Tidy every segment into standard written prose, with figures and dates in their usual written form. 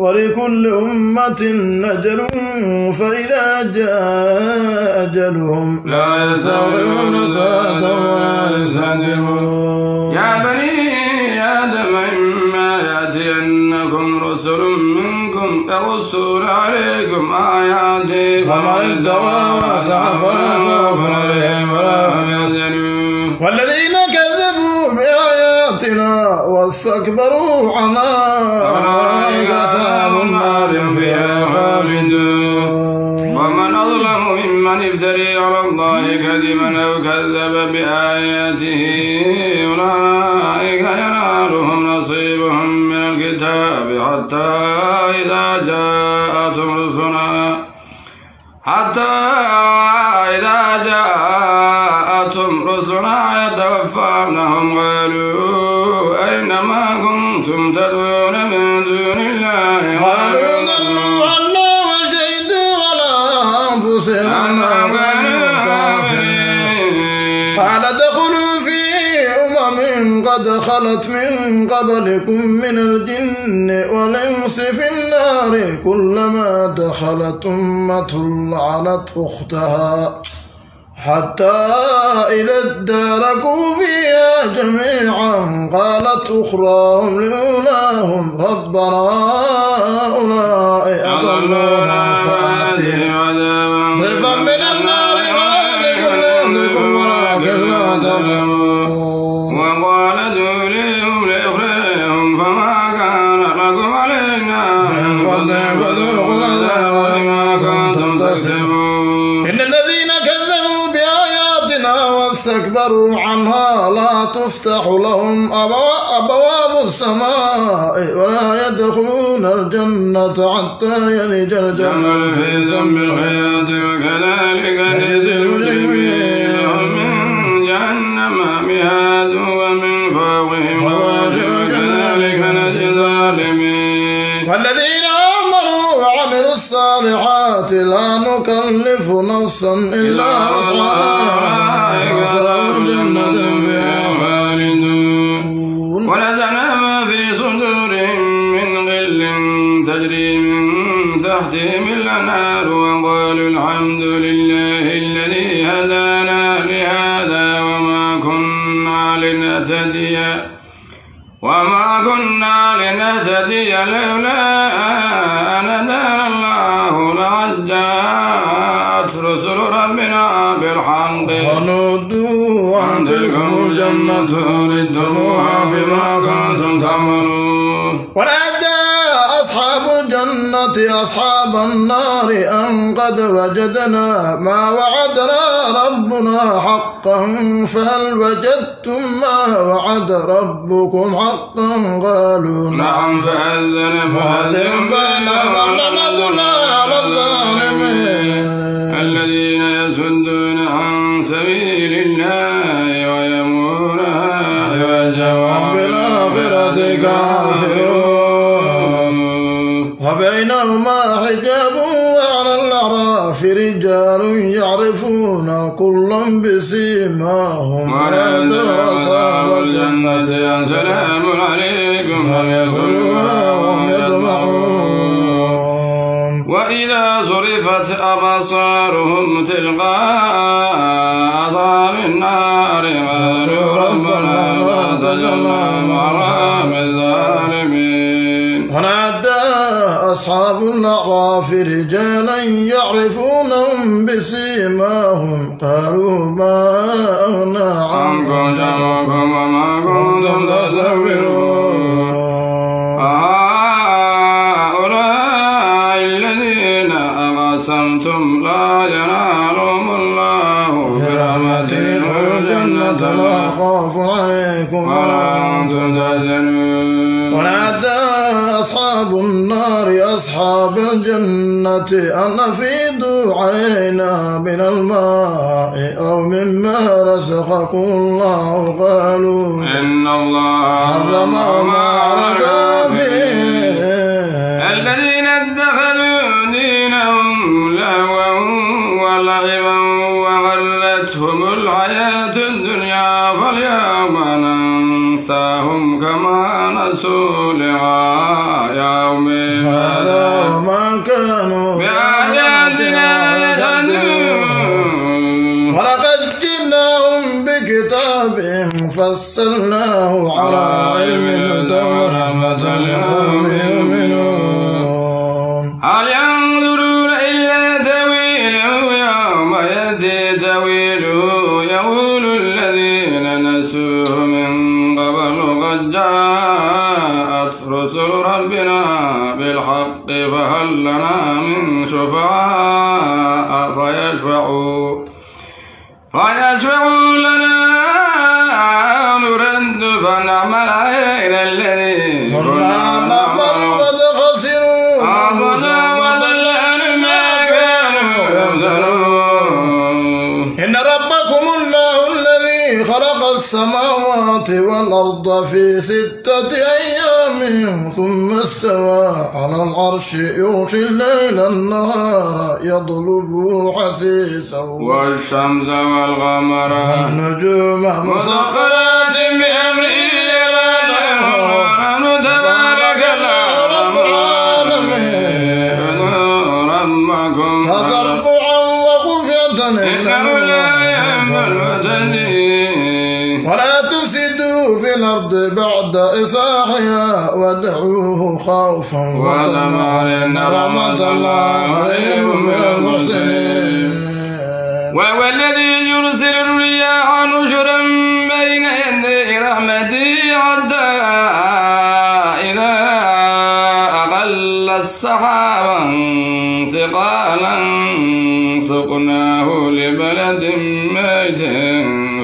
ولكل أمة أجل فإذا جاء أجلهم لا يستغفرون ساعة ولا يستقدمون. يا بني آدم إما يأتينكم رسل منكم يقصون عليكم آياتي فمن اتقى وأصلح فلا خوف عليهم ولا هم يحزنون. والذين كذبوا بآياتنا واستكبروا عنها أولئك أصحاب النار فيها خالدون. ومن أظلم ممن افتري على الله كذبا أو كذب بآياته أولئك ينالهم نصيبهم من الكتاب حتى إذا جاءتهم رسلنا يتوفونهم قالوا أين ما كنتم تدعون من دون الله قالوا ضلوا عنا وشهدوا على أنفسهم أنهم كانوا كافرين. قال ادخلوا في أمم قد خلت من قبلكم من الجن والإنس في النار كلما دخلت أمة لعنت أختها حتى إذا اداركوا فيها جميعا قالت أخراهم لأولاهم ربنا هؤلاء أضلونا فآتهم ضيفا من النار ولكم ولكن لا تعلمون. وقال ذولهم لأخرهم فما كان لكم علينا من فضل فذوقوا العذاب بما كنتم تكسبون. إن الذين كذبوا بآياتنا واستكبروا عنها لا تفتح لهم أبواب السماء ولا يدخلون الجنة حتى يلج الجمل في سم الخياط وكذلك نجزي المجرمين. ومن جهنم مهاد ومن فوقهم غواش وكذلك نجزي الظالمين. والذين آمنوا وعملوا الصالحات لا نكلف نفسا إلا وسعها الجنة فيها خالدون. ونزعنا ما في صدورهم من غل تجري من تحتهم الأنهار وقالوا الحمد لله الذي هدانا لهذا وما كنا لنهتدي لولا أن هدانا الله لقد جاءت رسل ربنا بالحق ونودوا أن تلكم الجنة ورثتموها بما كنتم تعملون. ونادى أصحاب الجنة أصحاب النار أن قد وجدنا ما وعدنا ربنا حقا فهل وجدتم ما وعد ربكم حقا قالوا نعم فأذن مؤذن بينهم لعنة على الظالمين. الذين يصدون عن سبيل الله ويمونها عوجا وهم بالآخرة كافرون. وبينهما حجاب وعلى الأعراف رجال يعرفون كلا بسيماهم ونادوا أصحاب الجنة سلام عليكم هل يدخلوها وهم يطمعون. وإذا صرفت أبصارهم تلقاء أصحاب النار قالوا ربنا لا تجعلنا مع القوم الظالمين. ونادى أصحاب الأعراف رجالا يعرفونهم بسيماهم قالوا ما أغنى عنكم جمعكم وما كنتم تستكبرون. هؤلاء الذين أقسمتم لا ينالهم الله برحمته والجنة لا خوف عليكم ولا أنتم تحزنون. ونادى أصحاب النار أصحاب الجنة أن أفيضوا علينا من الماء أو مما رزقكم الله قالوا إن الله حرمهما على الكافرين. الذين اتخذوا دينهم لهوا ولعبا وغرتهم الحياة الدنيا فاليوم فأنساهم كما نسوا لقاء يومهم هذا وما كانوا بآياتنا يجحدون ولقد جئناهم بكتاب فصلناه على علم هدى ورحمة لقوم يؤمنون هل ينظرون إلا تأويله يوم يأتي تأويله يقول الذين نسوه من قبل قد جاءت رسل ربنا بالحق فهل لنا من شفعاء فيشفعوا لنا نرد فنعمل غير الذي كنا نعمل قد خسروا أنفسهم وضل عنهم ما كانوا يفترون إن ربكم الله الذي خلق السماوات والأرض في 6 أيام ثم استوى على العرش يغشي الليل النهار يطلبه حثيثا والشمس والقمر والنجوم مسخرات بأمره تبارك الله رب العالمين ربكم تضرعا وخفية إنه لا يحب المعتدين ولا تفسدوا في الأرض بعد إصلاحها وادعوه خوفا وطمعا إن رحمة الله قريب من المحسنين وهو الذي يرسل الرياح نشرا بين يدي رحمته حتى إذا أقل السحابا ثقالا سقناه لبلد ميت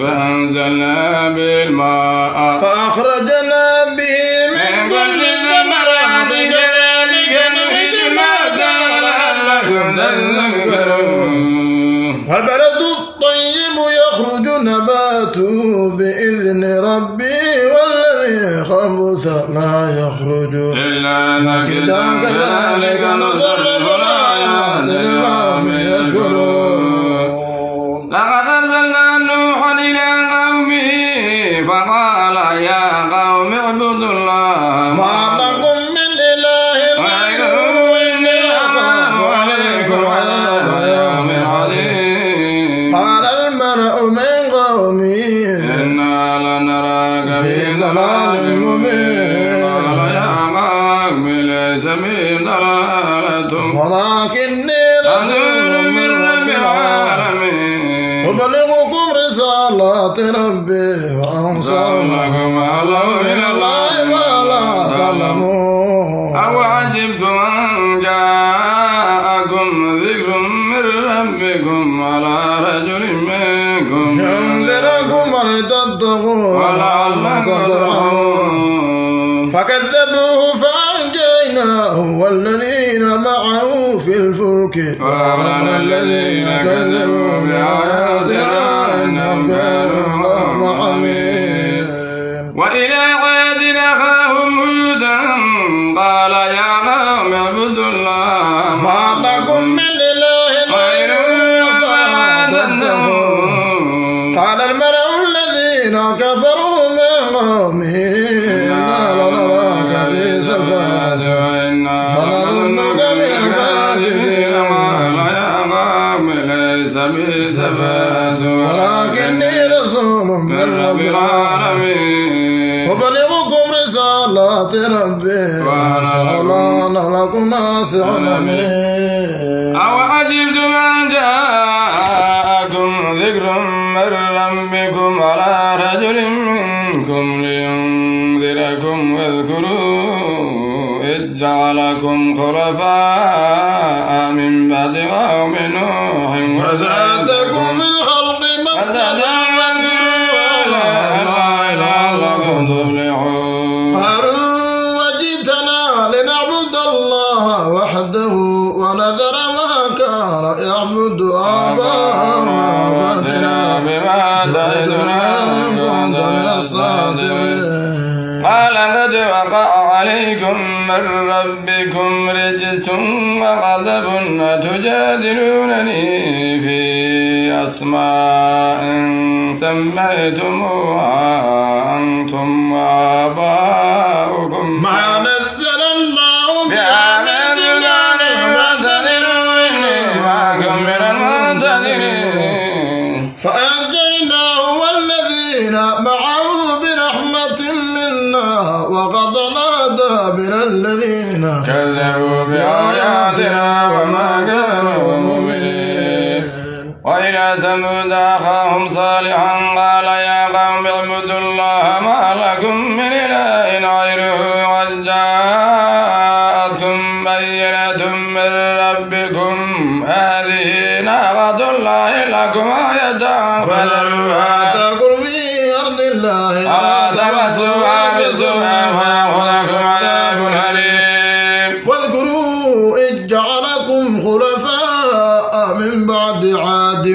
فأنزلنا بالماء فأخرجنا به من كل الثمرات كذلك نخرج الموتى لعلكم تذكرون والبلد الطيب يخرج نباته بإذن ربه والذي خبث لا يخرج إلا نكدا كذلك نصرف الآيات لقوم يشكرون لقد أرسلنا نوحا إلى قومه فقال يا قوم اعبدوا الله ما لكم من إله غيره إني أخاف عليكم عذاب يوم عظيم قال الملأ من قومه إنا لنراك في ضلال مبين قال يا قوم ليس بي ضلالة ولكني رسول من رب العالمين أبلغكم رسالات ربي وأنصر لكم الله من الله ما لا تعلمون أو عجبتم أن جاءكم ذكر من ربكم على رجل منكم ينذركم ولتتقوا ولعلكم ترحمون فكذبوه فأنجيناه والذين معه في الفلك وأغرقنا الذين كذبوا بآياتنا إنهم كانوا قوم عمين وإلى عاد أخاهم هودا قال يا قوم اعبدوا الله ما لكم من إله غيره فلا تتقون قال الملأ الذين كفروا من قومه إنا لنراك في سفاهة ونظنك من الكاذبين قال يا قوم ليس بي سفاهة ولكني رسول من رب العالمين أبلغكم رسالات ربي وأنا لكم ناصح أمين أو عجبتم أن جاءكم ذكر من ربكم على رجل منكم لينذركم واذكروا إذ جعلكم خلفاء من بعد قوم نوح وزادكم في الخلق مسجدا لعلكم تفلحون قالوا وجئتنا لنعبد الله وحده ونذر ما كان يعبد آباؤنا فأتنا بما تعدنا إن كنت من الصادقين قال قد وقع عليكم من ربكم رجس وغضب أتجادلونني في أسماء سميتموها أنتم وآباؤكم ما نزل الله بها من سلطان فاعتذروا إني معكم من المعتذرين فأنجيناه والذين معه برحمة منا وقضنا دابر الذين كذبوا بآياتنا وما كانوا مؤمنين وإلى ثمود أخاهم صالحا قال يا قوم اعبدوا الله ما لكم من إله غيره قد جاءتكم بينة من ربكم هذه ناقة الله لكم آية فذروها تأكل في أرض الله ولا تمسوها بسوء فيأخذكم عذاب أليم واذكروا إذ جعلكم خلفاء من بعد عاد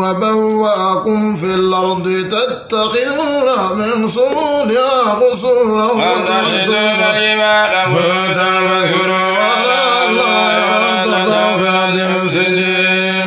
وبوأكم في الأرض تتخذون من صونها قصورا وتشهدون الجبال بيوتا فاذكروا آلاء الله ولا في الأرض مفسدين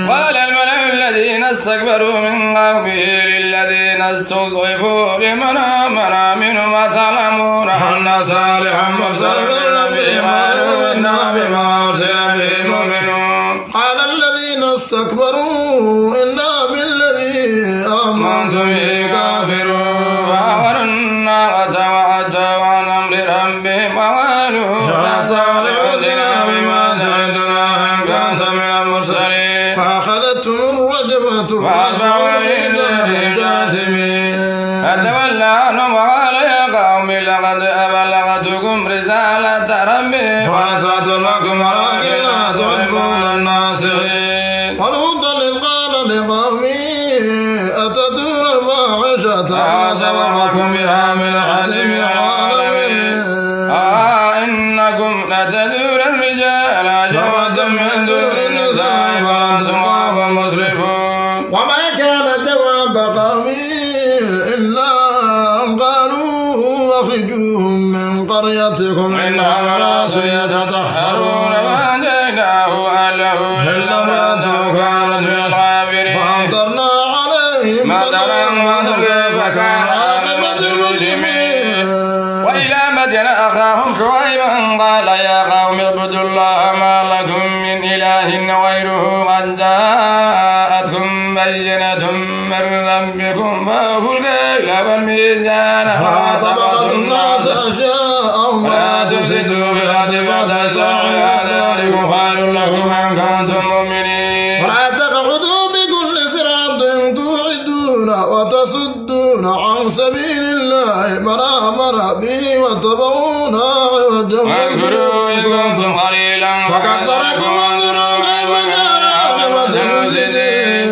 قال الملأ الذين استكبروا من قومه للذين استضعفوا لمن آمن منهم أتعلمون أن صالحا مرسل من ربه قالوا إنا بما أرسل به مؤمنون قال الذين استكبروا إنا بالذي آمنتم به كافرون فأخروا الناقة وعتوا عن أمر ربهم وقالوا يا صالح ائتنا بما تعدنا إن كنت من المرسلين فأخذتهم الرجفة فأصبحوا في دارهم جاثمين فتولى عنهم وقال يا قوم لقد أبلغتكم رسالة ربي ونصحت لكم ولكن لا تحبون الناصحين ولوطا إذ قال لقومه أتأتون الفاحشة ما سبقكم بها من أحد من العالمين إنكم لتدعون الرجال شهوة من دون النساء وأنتم قوم مسرفون وما كان جواب قومه إلا أن قالوا أخرجوهم من قريتكم إنهم أناس يتطهرون فأنجيناه أهله إلا امرأته كانت من الغابرين فأمطرنا عليهم مطرا وانظر كيف كان عاقبة المجرمين وإلى مدين أخاهم شعيبا قال يا قوم اعبدوا الله ما لكم من إله غيره قد جاءتكم بينة من ربكم فأوفوا الكيل والميزان ولا تبخسوا الناس أشياءهم ولا تفسدوا في الأرض بعد إصلاحها ذلكم خير لكم إن كنتم مؤمنين ولا تقعدوا بكل صراط توعدون وتصدون عن سبيل الله من آمن به وتبغون عوجا واذكروا إذ كنتم قليلا فكثركم واذكروا كيف كان عاقبة المفسدين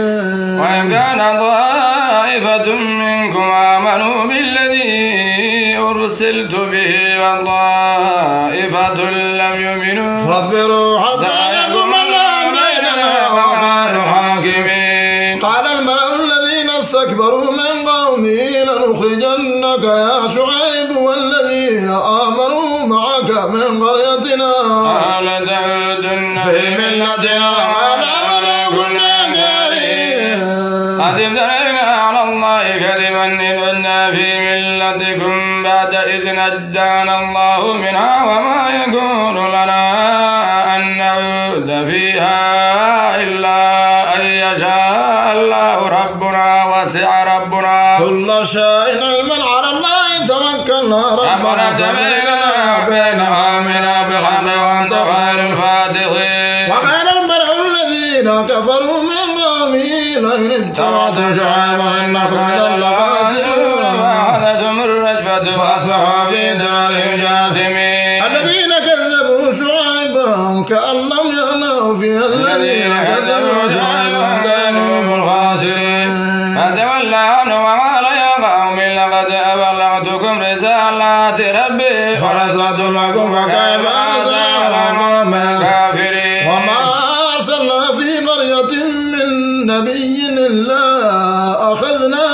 وإن كان طائفة منكم آمنوا بالذي أرسلت به وطائفة لم يؤمنوا فاصبروا حتى يحكم الله بيننا وكانوا حاكمين قال الملأ الذين استكبروا من قومه لنخرجنك يا شعيب والذين آمنوا معك من قريتنا قال تعودن في ملتنا ولا كنا كارهين قد افترينا على الله كذبا إن عدنا في ملتكم بعد إذ نجانا الله منها وما يكون لنا أن نعود فيها إلا أن يشاء الله ربنا وسع ربنا كل شيء علما على الله توكلنا ربنا افتبعنا بين قومنا بالحق وأنت خير الفاتحين وقال الملأ الذين كفروا من قومه لئن اتبعتم شعيبا إنكم إذا لخاسرون فأخذتهم الرجفة فأصبحوا في دارهم جاثمين الذين كذبوا شعيبا كأن لم يغنوا فيها الذين كذبوا شعيبا كانوا هم الخاسرين فتولى عنه وقال يا قوم لقد أبلغتكم رسالات ربي ونصحت لكم فكيف آسى على قوم كافرين وما أرسلنا في قرية من نبي إلا أخذنا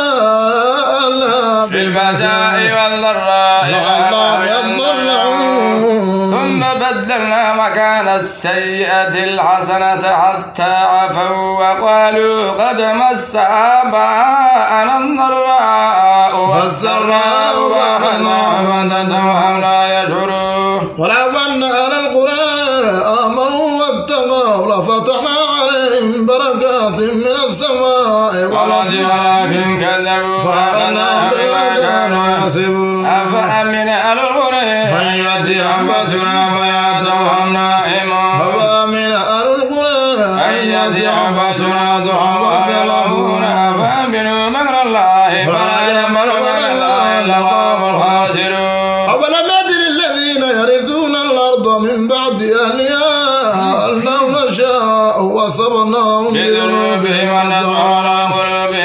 أهلها بالبأساء والضراء لعلهم يضرعون ثم بدلنا مكان السيئة الحسنة حتى عفوا وقالوا قد مس آباءنا الضراء والسراء وهم لا يشعرون. ولو أن أهل القرى آمنوا واتقوا لفتحنا عليهم بركات من السماء والأرض ولكن كذبوا فأخذناهم بما كانوا يكسبون. أفأمن أهل القرى أن يأتيهم بأسنا بياتا وهم نائمون. أفأمن أهل القرى أن يأتيهم بأسنا ضحى وهم يلعبون. أفأمنوا مكر الله فلا يأمن مكر الله إلا القوم الخاسرون. أولم يدر الذين يرثون الأرض من بعد أهلها أن لو نشاء وصبناهم بذنوبهم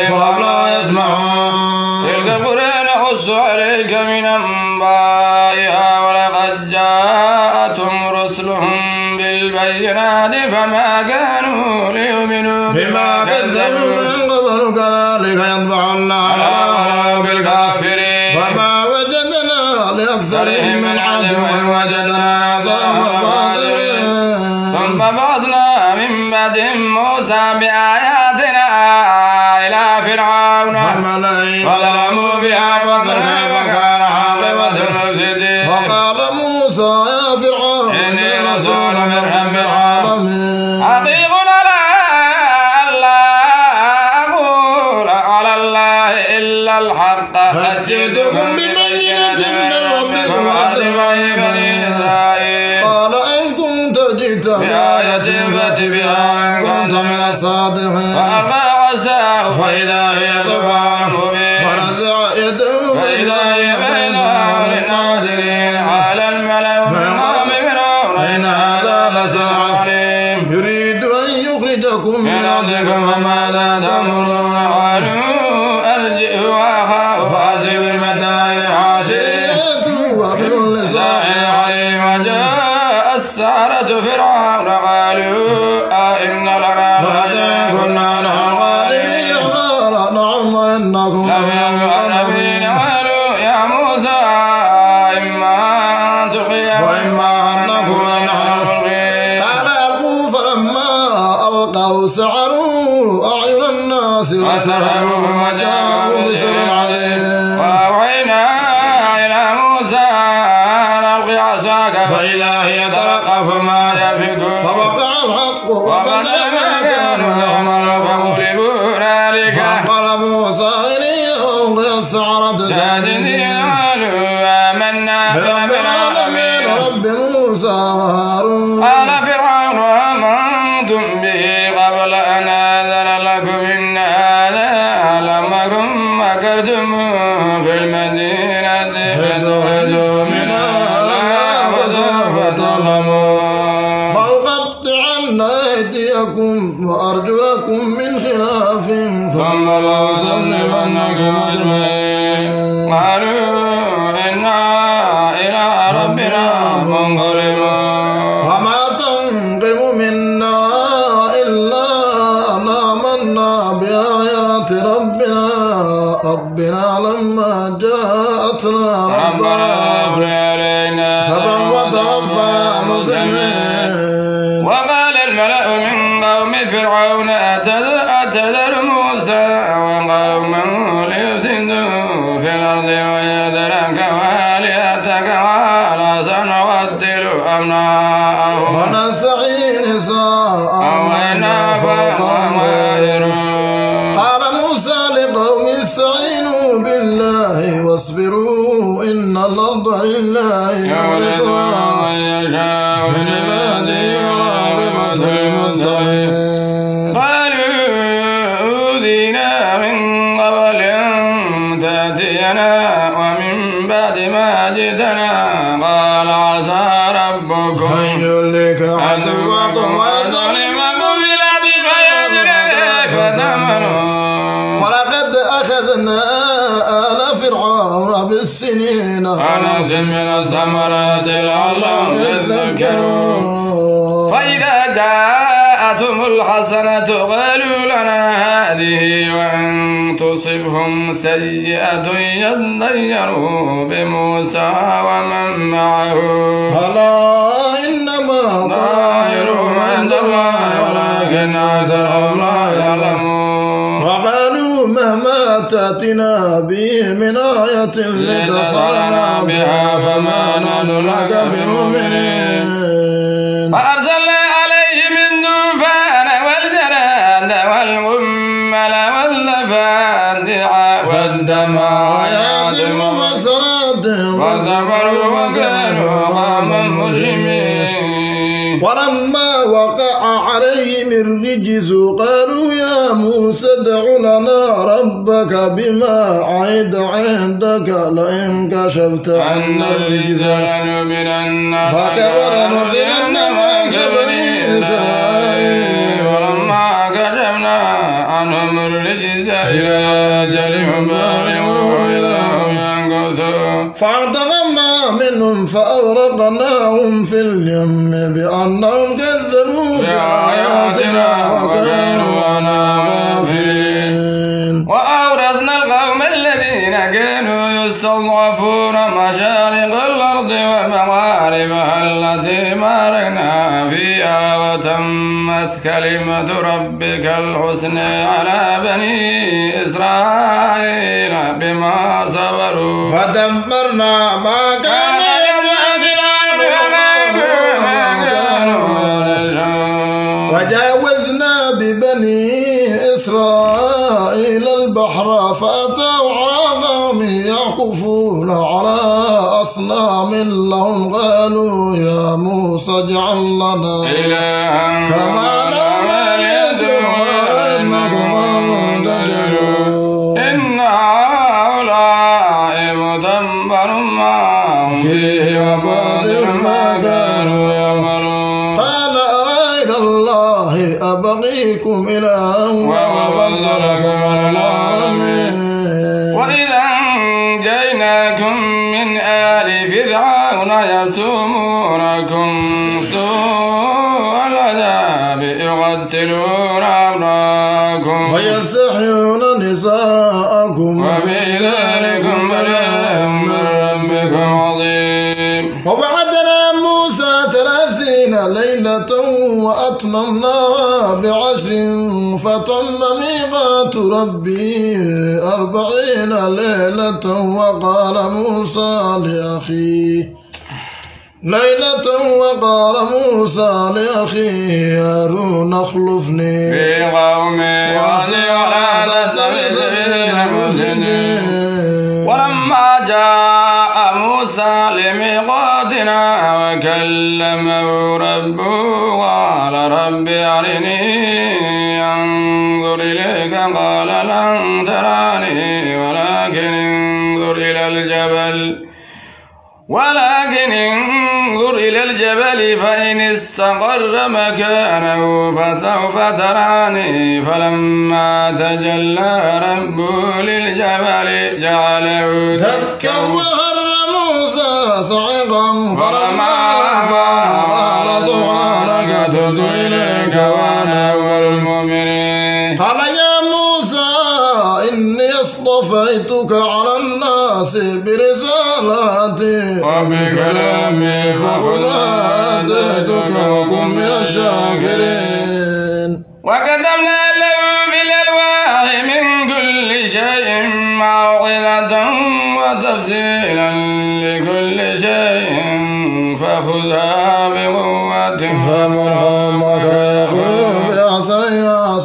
فهم لا يسمعون. تلك القرى نقص عليك من أنبائها ولقد جاءتهم رسلهم بالبينات فما كانوا ليؤمنوا بما كذبوا من قبل كذلك يطبع الله على قلوب الكافرين. وما وجدنا لأكثرهم من عدو وجدنا أكثرهم فاسقين. ثم بعثنا من بعدهم موسى بآياتنا إلى فرعون فظلموا بها فانظر كيف كان عاقبة المفسدين. وقال موسى يا فرعون إني رسول من رب العالمين حقيق على ألا أقول على الله إلا الحق قد جئتكم ببينة من ربكم وأتبعي بني إسرائيل. قال إن كنت جئت بآية فأت بها إن كنت من الصادقين. فألقى عصاه فإذا هي ثعبان ونزع يده فإذا هي بيضاء للناظرين. قال الملأ من قوم فرعون إن هذا لساحر عليم يريد أن يخرجكم من أرضكم فماذا تأمرون. قالوا أرجئه وأخاه فأرسل بالمدائن حاشرين وبكل ساحر عليم. وجاء السحرة فرعون قالوا أئن لنا لأجل كنا نحن الغالبين. قال نعم وإنكم لمن المقربين. قالوا يا موسى إما أن تلقي وإما أن نكون نحن الملقين. قال ألقوا فلما ألقوا سحروا أعين الناس وسحبوهم وجاءوا بسحر عظيم. وأوحينا إلى موسى أن ألق عصاك فإذا هي تلقف ما يأفكون. فوقع الحق وبدل ما كانوا يعملون. فغلبوا هنالك فانقلبوا صاغرين وألقي السحرة ساجدين. قالوا آمنا برب العالمين رب موسى وهارون. قال فرعون آمنتم به قبل أن آذن لكم إن هذا لمكم مكرتم في المدينة فتخرجوا منها وسوف تعلمون. فأقطعن أيديكم وأرجلكم من خلاف ثم لأصلبنكم أجمعين. قالوا إنا إلى ربنا منقلبون. وما تنقم منا إلا أن آمنا بآيات ربنا لما جاءتنا ربنا افرغ علينا صبرا وتوفنا مسلمين. وقال الملأ من قوم فرعون أتذر موسى وقومه ليفسدوا في الأرض ويذرك وآلهتك قال سنقتل أبناءهم ونستحيي نساءهم وإنا فوقهم قاهرون. قال موسى لقومه استعينوا بالله واصبروا إن الأرض لله يورثها من يشاء من عباده والعاقبة للمتقين. قالوا أوذينا من قبل أن تأتينا ومن بعد ما جئتنا. قال عسى ربكم أن يهلك عدوكم ويظلمكم في الأرض فتمنوا. ولقد أخذنا آل فرعون بالسنين ونقص من الثمرات لعلهم يذكرون. فإذا جاء جاءتهم الحسنة قالوا لنا هذه وإن تصبهم سيئة يطيروا بموسى ومن معه ألا إنما طائرهم عند الله ولكن أكثرهم لا يعلمون وقالوا مهما تأتنا به من آية لتسحرنا بها فما نحن لك بمؤمنين فأرسلنا عليهم الطوفان والجراد والقمل والضفادع والدم آيات مفسرات فصبروا وكانوا قوما مجرمين ولما وقع عليهم الرجز قالوا يا موسى ادع لنا ربك بما عهد عندك لئن كشفت عنا الرجز فكبر نرسلن معك بني إسرائيل ولما كشفنا عنهم الرجز إلى أجل بالغوا إذا هم ينكثون فانتقمنا منهم فأغرقناهم في اليم بأنهم كذبوا بآياتنا وكانوا عنها غافلين وأورثنا القوم الذين كانوا يستضعفون مشارق الأرض ومغاربها التي باركنا فيها وتمت كلمة ربك الحسنى على بني إسرائيل بما صبروا فدمرنا ما كان وجاوزنا ببني إسرائيل البحر فأتوا على قوم يعكفون على أصنام لهم قالوا يا موسى اجعل لنا إلها كما لهم آلهة إنكم منتجلون إن هؤلاء متبر ما هم فيه وباطل ما كانوا يعملون قال أغير الله أبغيكم إلها وهو فضلكم على العالمين وإذا أنجيناكم من آل فرعون يسومونكم سوء العذاب يقتلون أبناءكم ويستحيون نساءكم وفي ذلكم بلاء من ربكم عظيم ووعدنا موسى 30 ليلة وأتممناها ب10 فتم ميقات ربي 40 ليلة وقال موسى لأخيه هارون اخلفني في قومي ولا تتبع سبيل المفسدين ولما جاء موسى لميقاتنا وكلمه ربه قال رب أرني أنظر إليك قال لن تراني ولكن انظر إلى الجبل فإن استقر مكانه فسوف تراني فلما تجلى ربه للجبل جعله دكا وخر موسى صعقا فلما قال سبحانك تبت إليك وأنا أول المؤمنين قال يا موسى إني اصطفيتك على الناس برسالاتي وبكلامي فقل ما آتيتك وكن من الشاكرين وكتبنا له في الألواح من كل شيء موعظة وتفصيلا لكل شيء فخذها بقوة فمرها أمك يقول بأحسنها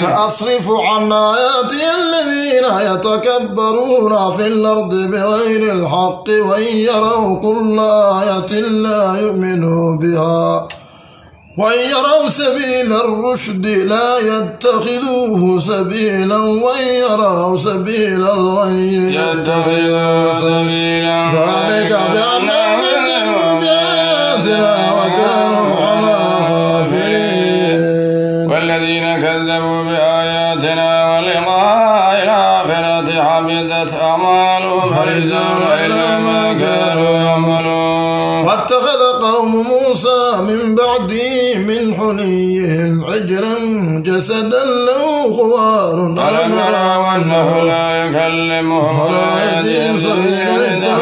سأصرف عن آياتي الذين يتكبرون في الأرض بغير الحق وإن يروا كل آية لا يؤمنوا بها وإن يروا سبيل الرشد لا يتخذوه سبيلا وإن يروا سبيل الغي يتخذوه سبيلا ذلك بأنهم كذبوا بآياتنا وكانوا عنها غافلين والذين كذبوا بآياتنا ولقاء الآخرة حبطت أعمالهم هل يجزون إلا ما كانوا يعملون واتخذ قوم موسى من بعده من حليهم عجلا جسدا له خوار ألم يروا أنه لا يكلمهم ولا يهديهم سبيلا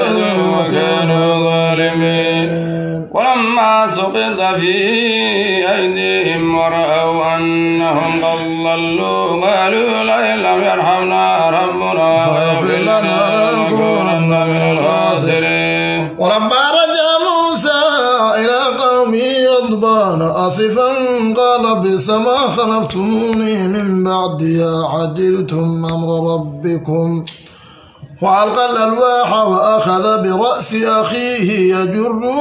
وكانوا ظالمين ولما سقط في أيديهم ورأوا أنهم قد ضلوا قالوا لئن لم يرحمنا ربنا ويغفر لنا لنكونن من الخاسرين ولما رجع موسى إلى قومه غضبان آسفا قال بئس ما خلفتموني من بعدي عجلتم أمر ربكم وألقى الألواح وأخذ برأس أخيه يجره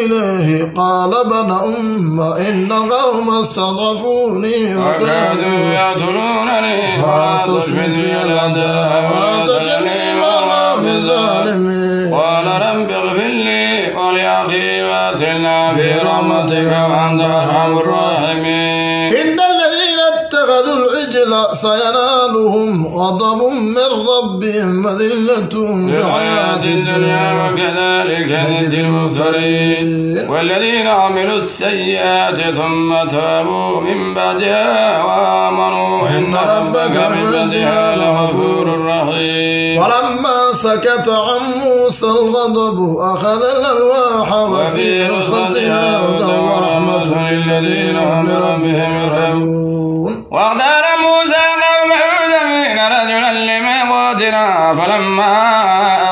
إليه قال ابن أم إن القوم استضعفوني وكادوا يقتلونني فلا تشمت بي الأعداء ولا تجعلني مع القوم الظالمين قال رب اغفر لي ولأخي وادخلنا في رحمتك وأنت أرحم الراحمين إن الذين اتخذوا العجل سينالهم غضب من ربهم وذلة في الحياة الدنيا وكذلك نجزي المفترين والذين عملوا السيئات ثم تابوا من بعدها وآمنوا إن ربك من بعدها لغفور رحيم ولما سكت عن موسى الغضب أخذ الألواح وفي نسختها هدى ورحمة للذين هم بربهم يرهبون واختار موسى قومه 70 رجلا لميقاتنا فلما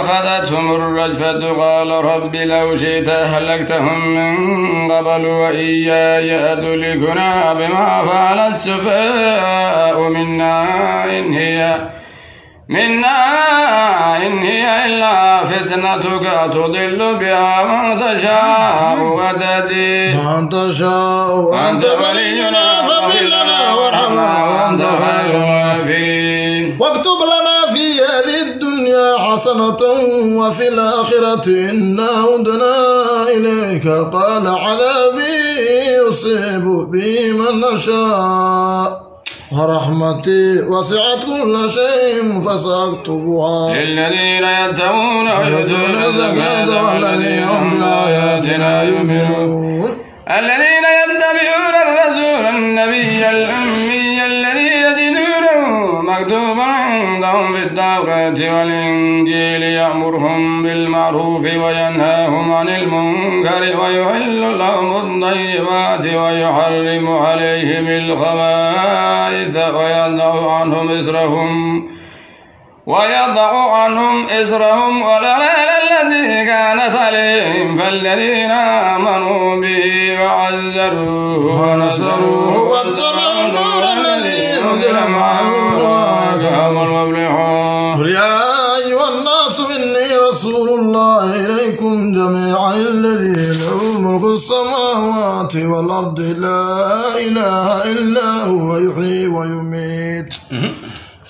أخذتهم الرجفة قال رب لو شئت أهلكتهم من قبل وإياي أهلكنا بما فعل السفهاء منا إن هي إلا فتنتك تضل بها من تشاء وتهدي من تشاء أنت ولينا فاغفر لنا وارحمنا وأنت خير الغافرين واكتب لنا في هذه الدنيا حسنة وفي الآخرة إنا هدنا إليك قال عذابي يصيب بي من نشاء ورحمتي وسعت كل شيء فسأكتبها للذين يتقون ويؤتون الزكاة والذين هم بآياتنا يؤمنون الذين يتبعون الرسول النبي الأمي الذي يجدونه مكتوبا عندهم في التوراة والإنجيل يأمرهم بالمعروف وينهاهم عن المنكر ويحل لهم الطيبات ويحرم عليهم الخبائث ويضع عنهم إسرهم والأغلال التي كانت عليهم فالذين آمنوا به وعزروه ونصروه واتبعوا النور الذي أنزل معه أولئك هم المفلحون يا أيها الناس إني رسول الله إليكم جميعا الذي له ملك السماوات والأرض لا إله إلا هو يحيي ويميت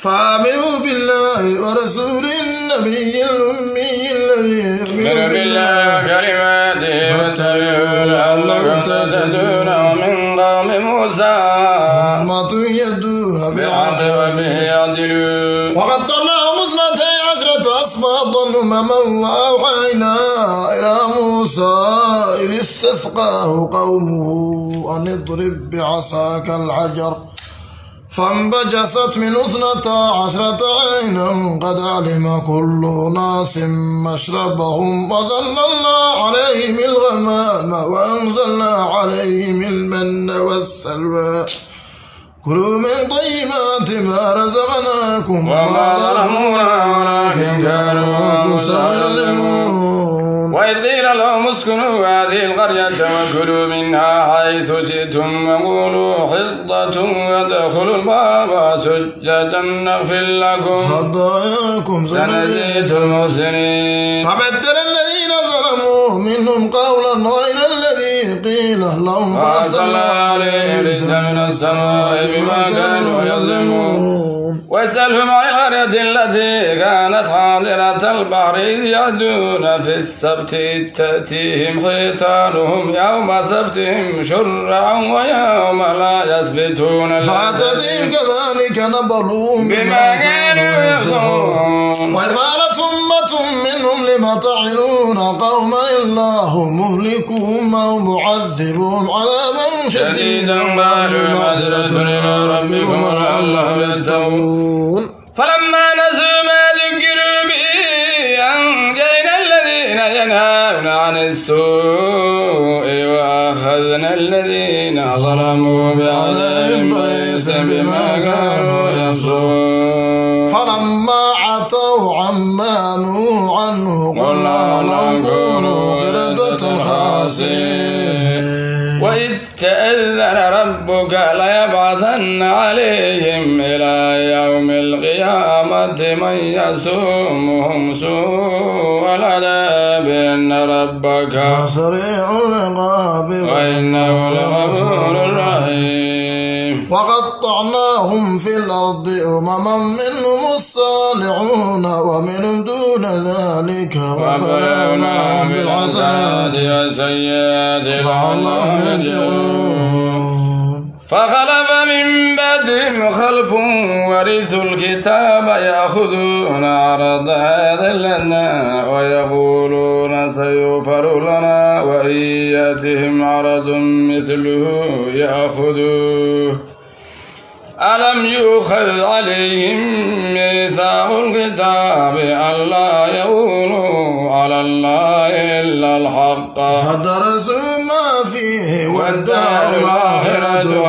فآمنوا بالله ورسول النبي الأمي الذي يؤمن بالله كلماته واتبعوا لعلكم تهتدون ومن قوم موسى أمة يهدون بالحق وبه يعدلون وقد طلعهم 12 أسباطا أمما وأوحينا إلى موسى إذ استسقاه قومه أن اضرب بعصاك الحجر فانبجست من 12 عينا قد علم كل ناس مشربهم وظللنا عليهم الغمام وأنزلنا عليهم المن والسلوى كلوا من طيبات ما رزقناكم وما ظلمونا ولكن كانوا أنفسهم يظلمون وإذ قيل لهم اسكنوا هذه القرية وكلوا منها حيث شئتم وقولوا حطة وادخلوا الباب سجدا نغفر لكم خطاياكم سنزيد المحسنين فبدل الذين ظلموا منهم قولا غير الذي قيل لهم فأرسلنا عليهم رجزا من السماء بما كانوا يظلمون واسألهم عن القرية التي كانت حاضرة البحر إذ يعدون في السبت إذ تأتيهم حيتانهم يوم سبتهم شرعا ويوم لا يسبتون فأتتهم كذلك نبلوهم بما كانوا يظلمون وإذ قالت طائفة منهم لم تعظون قوما الله مهلكهم أو معذبهم عذابا شديدا قالوا معذرة إلى ربكم ولعلهم يتقون فلما نسوا ما ذكروا به أنجينا الذين ينهون عن السوء وأخذنا الذين ظلموا بعذاب بئيس بما كانوا يصفون فلما عتوا عما نهوا عنه قلنا لهم كونوا قردة خاسئين وإذ تأذن ربك ليبعثن عليهم إلى يوم القيامة من يسومهم سوء العذاب إن ربك سريع العقاب وإنه لغفور رحيم وقطعناهم في الأرض أمما منهم الصالحون ومنهم دون ذلك وبلوناهم بالحسنات والسيئات لعلهم يرجعون فخلف من بعدهم خلف ورثوا الكتاب يأخذون عرض هذا الأدنى ويقولون سيغفر لنا وإن يأتهم عرض مثله يأخذوه ألم يؤخذ عليهم ميثاق الكتاب ألا يقولوا على الله إلا الحق فدرسوا ما فيه والدار الآخرة